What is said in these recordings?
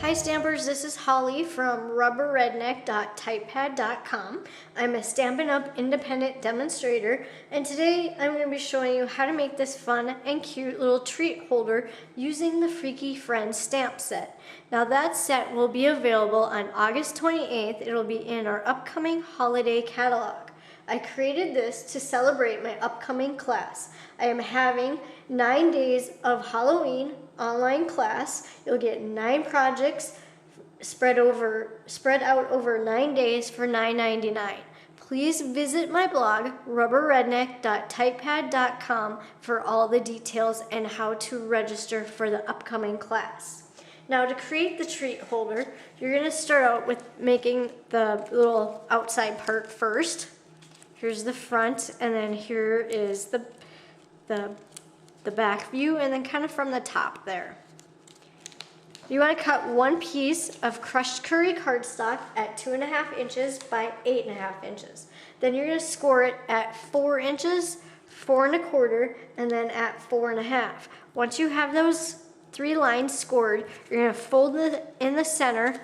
Hi Stampers, this is Holly from rubberredneck.typepad.com. I'm a Stampin' Up! Independent demonstrator, and today I'm going to be showing you how to make this fun and cute little treat holder using the Freaky Friends stamp set. Now that set will be available on August 28th. It'll be in our upcoming holiday catalog. I created this to celebrate my upcoming class. I am having 9 days of Halloween online class. You'll get 9 projects spread out over 9 days for $9.99. Please visit my blog, rubberredneck.typepad.com, for all the details and how to register for the upcoming class. Now to create the treat holder, you're going to start out with making the little outside part first. Here's the front, and then here is the back view, and then kind of from the top there. You want to cut one piece of crushed curry cardstock at 2.5 inches by 8.5 inches. Then you're going to score it at 4 inches, 4 1/4, and then at 4.5. Once you have those 3 lines scored, you're going to fold it in the center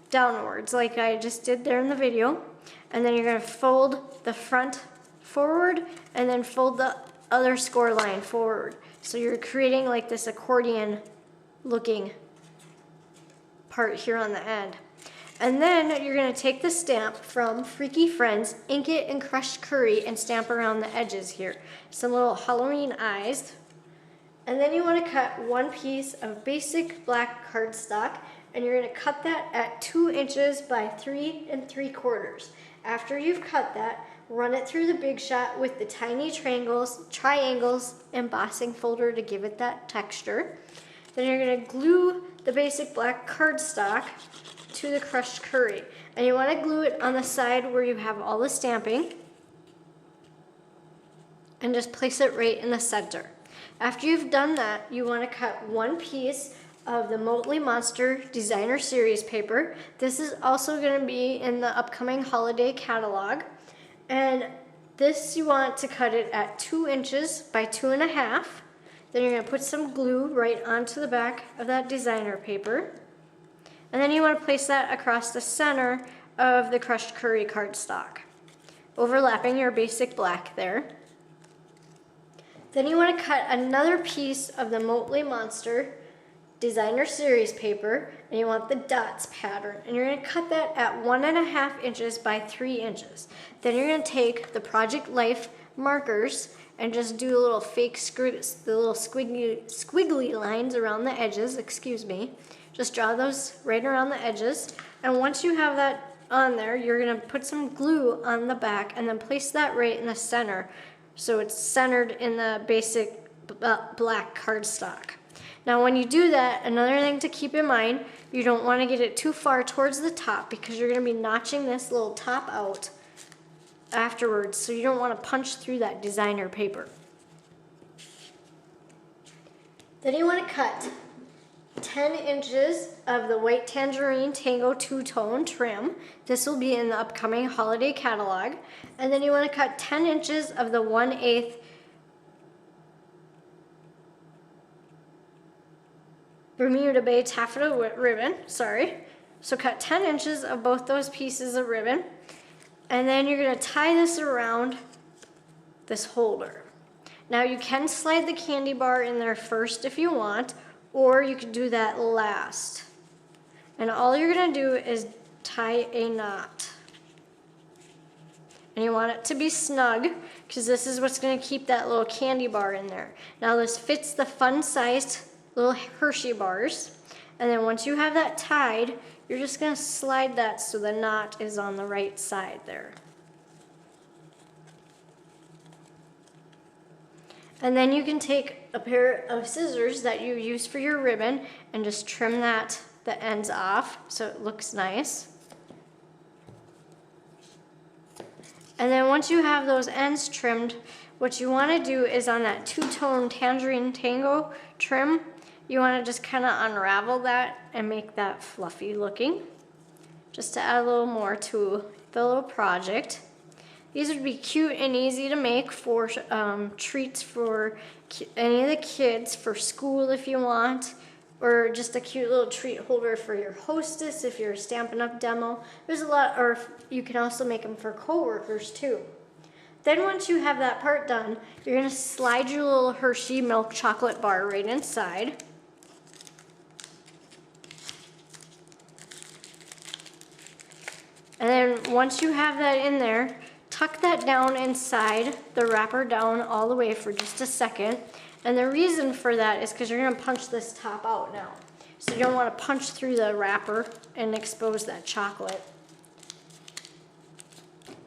downwards like I just did there in the video. And then you're going to fold the front forward and then fold the other score line forward. So you're creating like this accordion looking part here on the end. And then you're going to take the stamp from Freaky Friends, ink it in crushed curry, and stamp around the edges here. Some little Halloween eyes. And then you want to cut one piece of basic black cardstock, and you're going to cut that at 2 inches by 3 3/4. After you've cut that, run it through the Big Shot with the tiny triangles embossing folder to give it that texture. Then you're going to glue the basic black cardstock to the crushed curry. And you want to glue it on the side where you have all the stamping. And just place it right in the center. After you've done that, you want to cut one piece of the Motley Monster Designer Series paper. This is also going to be in the upcoming holiday catalog. And this, you want to cut it at 2 inches by 2.5. Then you're going to put some glue right onto the back of that designer paper. And then you want to place that across the center of the crushed curry cardstock, overlapping your basic black there. Then you want to cut another piece of the Motley Monster Designer Series paper, and you want the dots pattern, and you're going to cut that at 1.5 inches by 3 inches. Then you're going to take the Project Life markers and just do a little fake the little squiggly lines around the edges, Just draw those right around the edges, and once you have that on there, you're going to put some glue on the back and then place that right in the center so it's centered in the basic black cardstock. Now when you do that, another thing to keep in mind, you don't want to get it too far towards the top because you're going to be notching this little top out afterwards, so you don't want to punch through that designer paper. Then you want to cut 10 inches of the White Tangerine Tango two-tone trim. This will be in the upcoming holiday catalog. And then you want to cut 10 inches of the 1/8 Bermuda Bay taffeta ribbon, So cut 10 inches of both those pieces of ribbon. And then you're going to tie this around this holder. Now you can slide the candy bar in there first if you want, or you could do that last. And all you're going to do is tie a knot. And you want it to be snug, because this is what's going to keep that little candy bar in there. Now this fits the fun-sized little Hershey bars. And then once you have that tied, you're just going to slide that so the knot is on the right side there. And then you can take a pair of scissors that you use for your ribbon and just trim the ends off so it looks nice. And then once you have those ends trimmed, what you want to do is on that two-tone Tangerine Tango trim, you want to just kind of unravel that and make that fluffy looking, just to add a little more to the little project. These would be cute and easy to make for treats for any of the kids, for school if you want, or just a cute little treat holder for your hostess if you're a Stampin' Up! Demo. There's a lot, or you can also make them for coworkers too. Then once you have that part done, you're gonna slide your little Hershey milk chocolate bar right inside. And then once you have that in there, tuck that down inside the wrapper down all the way for just a second. And the reason for that is because you're gonna punch this top out now. So you don't wanna punch through the wrapper and expose that chocolate.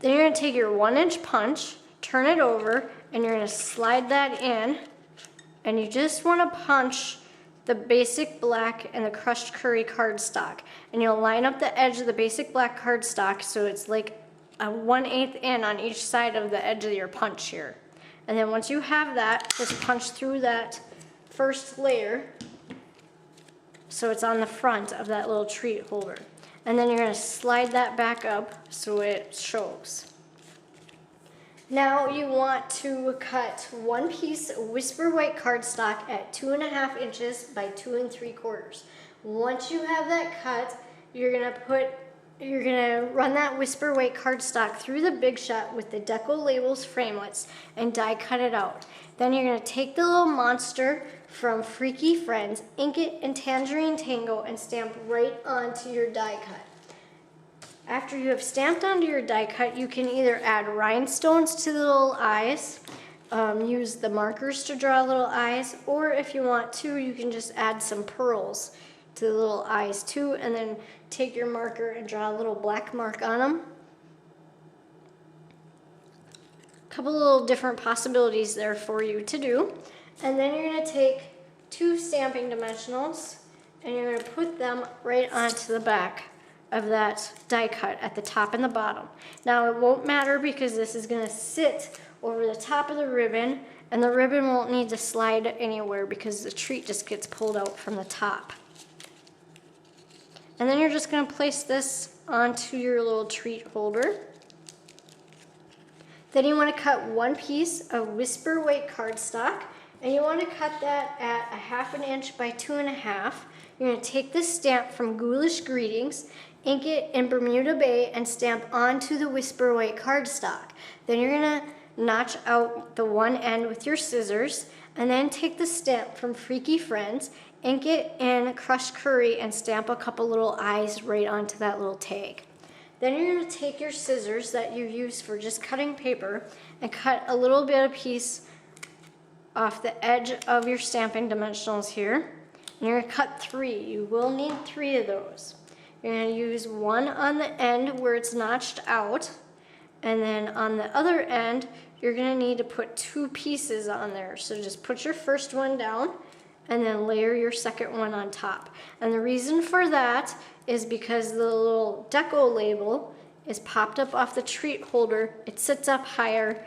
Then you're gonna take your 1-inch punch, turn it over, and you're gonna slide that in. And you just wanna punch the basic black and the crushed curry cardstock. And you'll line up the edge of the basic black cardstock so it's like a 1/8 in on each side of the edge of your punch here. And then once you have that, just punch through that first layer so it's on the front of that little treat holder. And then you're gonna slide that back up so it shows. Now you want to cut one piece of Whisper White cardstock at 2.5 inches by 2 3/4. Once you have that cut, you're gonna run that Whisper White cardstock through the Big Shot with the Deco Labels framelits and die cut it out. Then you're gonna take the little monster from Freaky Friends, ink it in Tangerine Tango, and stamp right onto your die cut. After you have stamped onto your die cut, you can either add rhinestones to the little eyes, use the markers to draw little eyes, or if you want to, you can just add some pearls to the little eyes too, and then take your marker and draw a little black mark on them. A couple little different possibilities there for you to do. And then you're gonna take 2 stamping dimensionals and you're gonna put them right onto the back of that die cut at the top and the bottom. Now it won't matter because this is gonna sit over the top of the ribbon and the ribbon won't need to slide anywhere because the treat just gets pulled out from the top. And then you're just gonna place this onto your little treat holder. Then you wanna cut one piece of Whisper White cardstock and you wanna cut that at 1/2 inch by 2.5. You're gonna take this stamp from Ghoulish Greetings, ink it in Bermuda Bay, and stamp onto the Whisper White cardstock. Then you're gonna notch out the one end with your scissors, and then take the stamp from Freaky Friends, ink it in Crushed Curry, and stamp a couple little eyes right onto that little tag. Then you're gonna take your scissors that you use for just cutting paper and cut a little bit of piece off the edge of your stamping dimensionals here. And you're gonna cut 3. You will need 3 of those. You're gonna use one on the end where it's notched out, and then on the other end, you're gonna need to put 2 pieces on there. So just put your first one down and then layer your second one on top. And the reason for that is because the little deco label is popped up off the treat holder. It sits up higher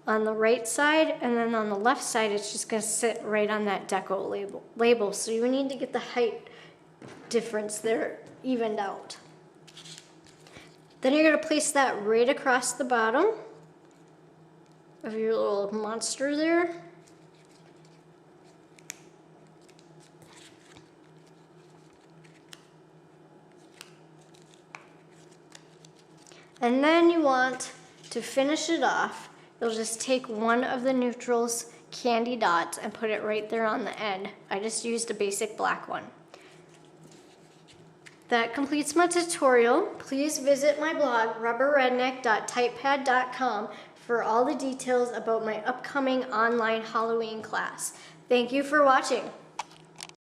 on the right side, and then on the left side, it's just gonna sit right on that deco label. So you need to get the height difference there evened out. Then you're gonna place that right across the bottom of your little monster there. And then you want to finish it off. You'll just take one of the neutrals candy dots and put it right there on the end. I just used a basic black one. That completes my tutorial. Please visit my blog, rubberredneck.typepad.com, for all the details about my upcoming online Halloween class. Thank you for watching.